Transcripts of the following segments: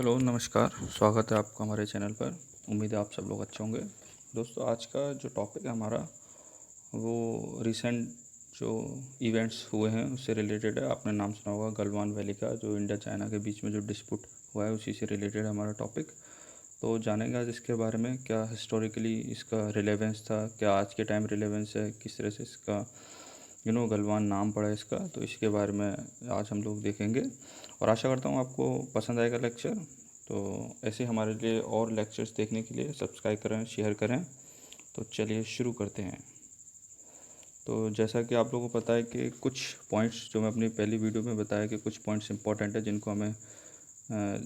Hello नमस्कार। स्वागत है आपका हमारे चैनल पर। उम्मीद है आप सब लोग अच्छे होंगे। दोस्तों, आज का जो टॉपिक है हमारा वो रिसेंट जो इवेंट्स हुए हैं उससे रिलेटेड है। आपने नाम सुना होगा गलवान वैली का, जो इंडिया चाइना के बीच में जो डिस्प्यूट हुआ है उसी से रिलेटेड है हमारा टॉपिक। तो जानेंगे आज इसके बारे में, क्या हिस्टोरिकली इसका रिलेवेंस था, क्या आज के टाइम रिलेवेंस है, किस तरह से इसका गलवान नाम पड़ा इसका। तो इसके बारे में आज हम लोग देखेंगे और आशा करता हूँ आपको पसंद आएगा लेक्चर। तो ऐसे हमारे लिए और लेक्चर्स देखने के लिए सब्सक्राइब करें, शेयर करें। तो चलिए शुरू करते हैं। तो जैसा कि आप लोगों को पता है कि कुछ पॉइंट्स जो मैं अपनी पहली वीडियो में बताया कि कुछ पॉइंट्स इंपॉर्टेंट है जिनको हमें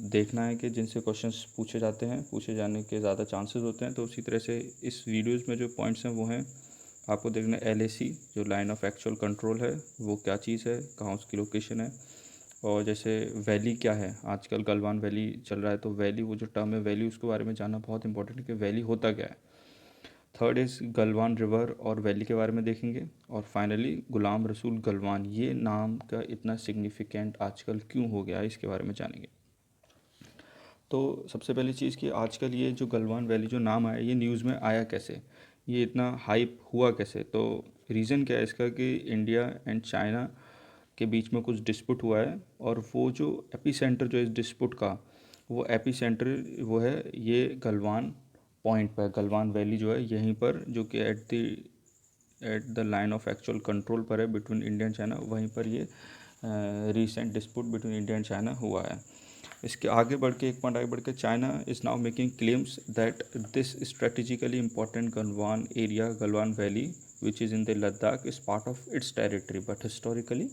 देखना है कि जिनसे क्वेश्चंस पूछे जाते हैं, पूछे जाने के ज़्यादा चांसेस होते हैं। तो उसी तरह से इस वीडियोज़ में जो पॉइंट्स हैं वो हैं आपको देखना LAC जो लाइन ऑफ एक्चुअल कंट्रोल है वो क्या चीज़ है, कहाँ उसकी लोकेशन है, और जैसे वैली क्या है। आजकल गलवान वैली चल रहा है तो वैली वो जो टर्म है वैली उसके बारे में जानना बहुत इंपॉर्टेंट है कि वैली होता क्या है। थर्ड इज़ गलवान रिवर और वैली के बारे में देखेंगे। और फाइनली गुलाम रसूल गलवान, ये नाम का इतना सिग्निफिकेंट आजकल क्यों हो गया है इसके बारे में जानेंगे। तो सबसे पहली चीज़ कि आजकल ये जो गलवान वैली जो नाम आया ये न्यूज़ में आया कैसे, ये इतना हाइप हुआ कैसे। तो रीज़न क्या है इसका कि इंडिया एंड चाइना के बीच में कुछ डिस्प्यूट हुआ है और वो जो एपी सेंटर जो इस डिस्प्यूट का वो एपी सेंटर वो है ये गलवान पॉइंट पर, गलवान वैली जो है यहीं पर, जो कि at the line of actual control पर है बिटवीन इंडिया एंड चाइना। वहीं पर ये recent dispute between India and China हुआ है। इसके आगे बढ़ के एक पॉइंट आगे बढ़ के China is now making claims that this strategically important Galwan area, Galwan valley which is in the Ladakh is part of its territory, but historically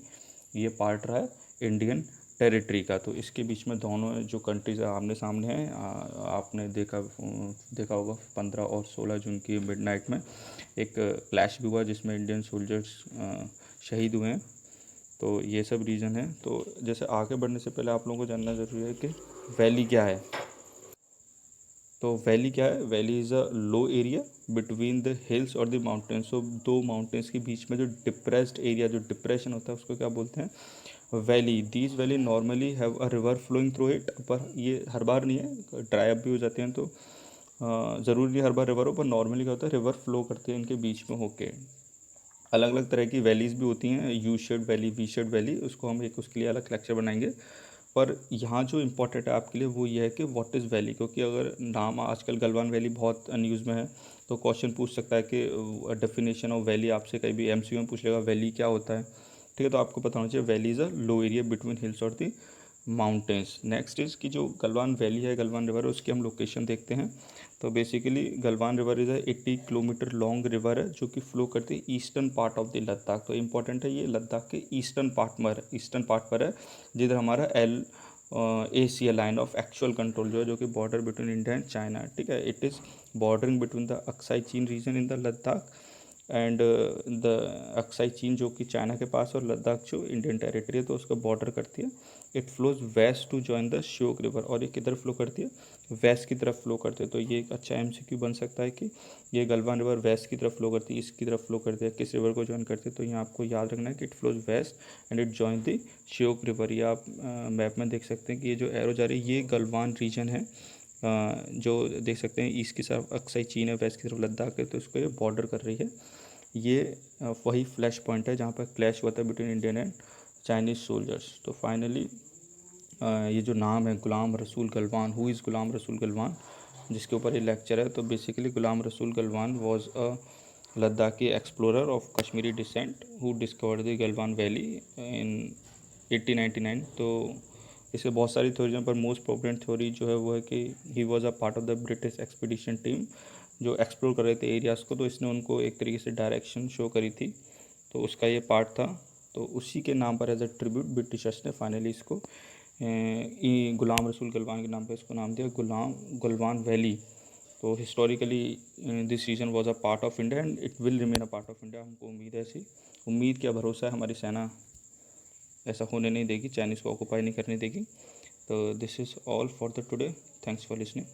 ये पार्ट रहा है इंडियन टेरिटरी का। तो इसके बीच में दोनों जो कंट्रीज आमने सामने हैं। आपने देखा होगा 15 और 16 जून की मिडनाइट में एक क्लैश भी हुआ जिसमें इंडियन सोल्जर्स शहीद हुए हैं। तो ये सब रीज़न है। तो जैसे आगे बढ़ने से पहले आप लोगों को जानना ज़रूरी है कि वैली क्या है। तो वैली क्या है, valley is a low area between the hills और द माउंटेन्स। तो दो माउंटेन्स के बीच में जो डिप्रेस्ड एरिया, जो डिप्रेशन होता है उसको क्या बोलते हैं, valley. These valley normally have a river flowing through it, पर ये हर बार नहीं है, ड्राई अप भी हो जाते हैं। तो ज़रूरी नहीं हर बार रिवर हो, पर नॉर्मली क्या होता है रिवर फ्लो करते हैं इनके बीच में होके। अलग अलग तरह की वैलीज़ भी होती हैं, U shaped valley, V shaped valley, उसको हम एक उसके लिए अलग लेक्चर बनाएंगे। पर यहाँ जो इम्पोर्टेंट है आपके लिए वो ये है कि व्हाट इज़ वैली, क्योंकि अगर नाम आजकल गलवान वैली बहुत न्यूज़ में है तो क्वेश्चन पूछ सकता है कि डेफिनेशन ऑफ वैली आपसे कहीं भी MCQ में पूछ लेगा वैली क्या होता है। ठीक है, तो आपको पता होना चाहिए valley is a low area between hills और दी माउंटेन्स। नेक्स्ट इज़ कि जो गलवान वैली है, गलवान रिवर है, उसकी हम लोकेशन देखते हैं। तो basically Galwan river is 80 kilometre long river है जो कि फ्लो करती है eastern part of the Ladakh. तो इंपॉर्टेंट है, ये लद्दाख के ईस्टर्न पार्ट पर है जिधर हमारा ACL line of actual control जो है, जो कि border between India and China है। ठीक है, it is bordering between the Aksai Chin region in the Ladakh and the Aksai Chin जो कि चाइना के पास और लद्दाख जो इंडियन टेरिटरी है तो उसका बॉर्डर करती है। It flows west to join the Shyok river, और ये किधर फ्लो करती है, वेस्ट की तरफ फ्लो करते हैं। तो ये एक अच्छा MCQ बन सकता है कि ये गलवान रिवर वेस्ट की तरफ फ्लो करती है, ईस्ट की तरफ फ्लो करती है, किस रिवर को ज्वाइन करती है। तो यहाँ आपको याद रखना है कि it flows west and it join the Shyok river. ये आप मैप में देख सकते हैं कि ये जो एरो जा रही है ये गलवान रीजन है। जो देख सकते हैं ईस्ट की तरफ अक्साई चीन है, वेस्ट की तरफ लद्दाख है, तो इसको ये बॉर्डर कर रही है। ये वही फ्लैश पॉइंट है जहाँ पर क्लैश हुआ था between Indian and Chinese soldiers. तो फाइनली ये जो नाम है गुलाम रसूल गलवान, हु इज़ गुलाम रसूल गलवान, जिसके ऊपर ये लेक्चर है। तो basically Ghulam Rasool Galwan was a Ladakhi explorer of Kashmiri descent who discovered the Galwan valley in 1899। तो इससे बहुत सारी थ्योरीज हैं पर मोस्ट प्रोमिनेंट थ्योरी जो है वो है कि he was a part of the British expedition team जो एक्सप्लोर कर रहे थे एरियाज़ को। तो इसने उनको एक तरीके से डायरेक्शन शो करी थी, तो उसका ये पार्ट था। तो उसी के नाम पर एज अ ट्रिब्यूट ब्रिटिशर्स ने फाइनली इसको गुलाम रसूल गलवान के नाम पर इसको नाम दिया गुलाम गलवान वैली। तो historically this region was a part of India and it will remain a part of India. हमको उम्मीद है, ऐसी उम्मीद क्या भरोसा है, हमारी सेना ऐसा होने नहीं देगी, चाइनीज़ को ऑक्यूपाई नहीं करने देगी। तो this is all for the today, thanks for listening.